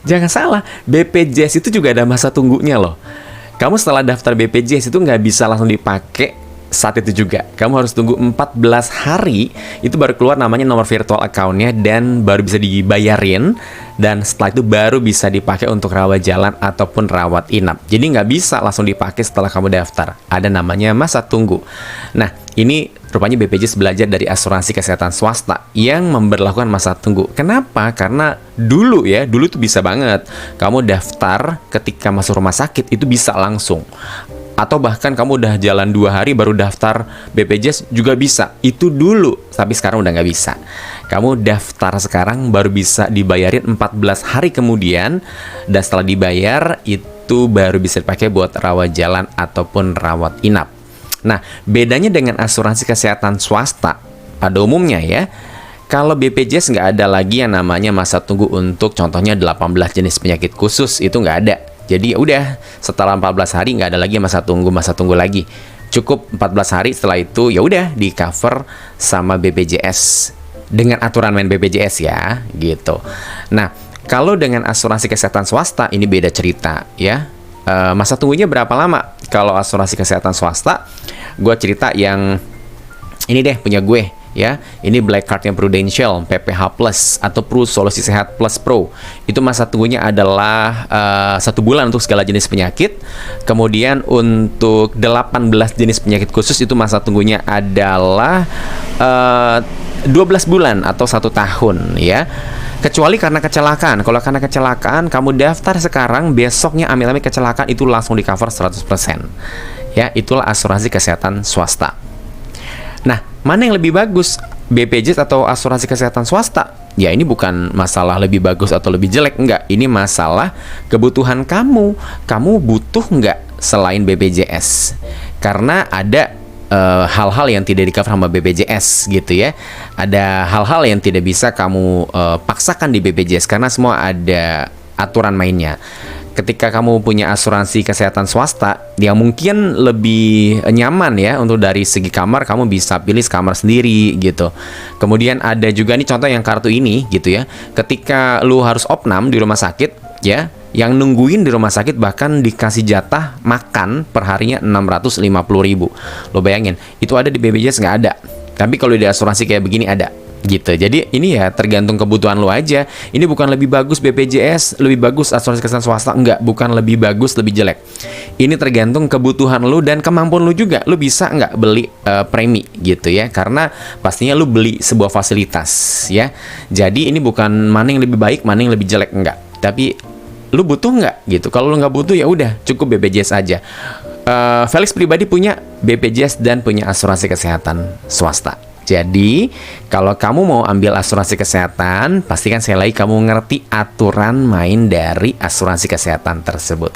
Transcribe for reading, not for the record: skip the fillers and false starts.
Jangan salah, BPJS itu juga ada masa tunggunya loh. Kamu setelah daftar BPJS itu nggak bisa langsung dipakai saat itu juga. Kamu harus tunggu 14 hari, itu baru keluar namanya nomor virtual account-nya dan baru bisa dibayarin. Dan setelah itu baru bisa dipakai untuk rawat jalan ataupun rawat inap. Jadi nggak bisa langsung dipakai setelah kamu daftar. Ada namanya masa tunggu. Nah, ini rupanya BPJS belajar dari asuransi kesehatan swasta yang memberlakukan masa tunggu. Kenapa? Karena dulu itu bisa banget. Kamu daftar ketika masuk rumah sakit itu bisa langsung. Atau bahkan kamu udah jalan 2 hari baru daftar BPJS juga bisa. Itu dulu, tapi sekarang udah nggak bisa. Kamu daftar sekarang baru bisa dibayarin 14 hari kemudian. Dan setelah dibayar, itu baru bisa dipakai buat rawat jalan ataupun rawat inap. Nah, bedanya dengan asuransi kesehatan swasta, pada umumnya ya, kalau BPJS nggak ada lagi yang namanya masa tunggu untuk contohnya 18 jenis penyakit khusus, itu nggak ada. Jadi ya udah, setelah 14 hari nggak ada lagi masa tunggu lagi. Cukup 14 hari, setelah itu ya udah di cover sama BPJS dengan aturan main BPJS ya, gitu. Nah, kalau dengan asuransi kesehatan swasta ini beda cerita ya. Masa tunggunya berapa lama? Kalau asuransi kesehatan swasta, gue cerita yang ini deh punya gue. Ya, ini Black Card-nya Prudential, PPH Plus atau Pro Solusi Sehat Plus Pro. Itu masa tunggunya adalah 1 bulan untuk segala jenis penyakit. Kemudian untuk 18 jenis penyakit khusus itu masa tunggunya adalah 12 bulan atau 1 tahun ya. Kecuali karena kecelakaan. Kalau karena kecelakaan kamu daftar sekarang, besoknya amit-amit kecelakaan itu langsung di cover 100%. Ya, itulah asuransi kesehatan swasta. Nah, mana yang lebih bagus? BPJS atau asuransi kesehatan swasta? Ya, ini bukan masalah lebih bagus atau lebih jelek, enggak. Ini masalah kebutuhan kamu. Kamu butuh nggak selain BPJS? Karena ada hal-hal yang tidak di-cover sama BPJS gitu ya. Ada hal-hal yang tidak bisa kamu paksakan di BPJS karena semua ada aturan mainnya. Ketika kamu punya asuransi kesehatan swasta yang mungkin lebih nyaman ya untuk dari segi kamar, kamu bisa pilih kamar sendiri gitu. Kemudian ada juga nih contoh yang kartu ini gitu ya. Ketika lu harus opnam di rumah sakit ya, yang nungguin di rumah sakit bahkan dikasih jatah makan per harinya 650.000. Lo bayangin, itu ada di BPJS nggak ada. Tapi kalau di asuransi kayak begini ada. Gitu. Jadi ini ya tergantung kebutuhan lo aja. Ini bukan lebih bagus BPJS, lebih bagus asuransi kesehatan swasta, enggak, bukan lebih bagus, lebih jelek. Ini tergantung kebutuhan lo dan kemampuan lo juga. Lo bisa nggak beli premi gitu ya? Karena pastinya lo beli sebuah fasilitas ya. Jadi ini bukan mana yang lebih baik, mana yang lebih jelek, enggak. Tapi lo butuh nggak gitu? Kalau lo nggak butuh ya udah cukup BPJS aja. Felix pribadi punya BPJS dan punya asuransi kesehatan swasta. Jadi, kalau kamu mau ambil asuransi kesehatan, pastikan sekali lagi kamu ngerti aturan main dari asuransi kesehatan tersebut.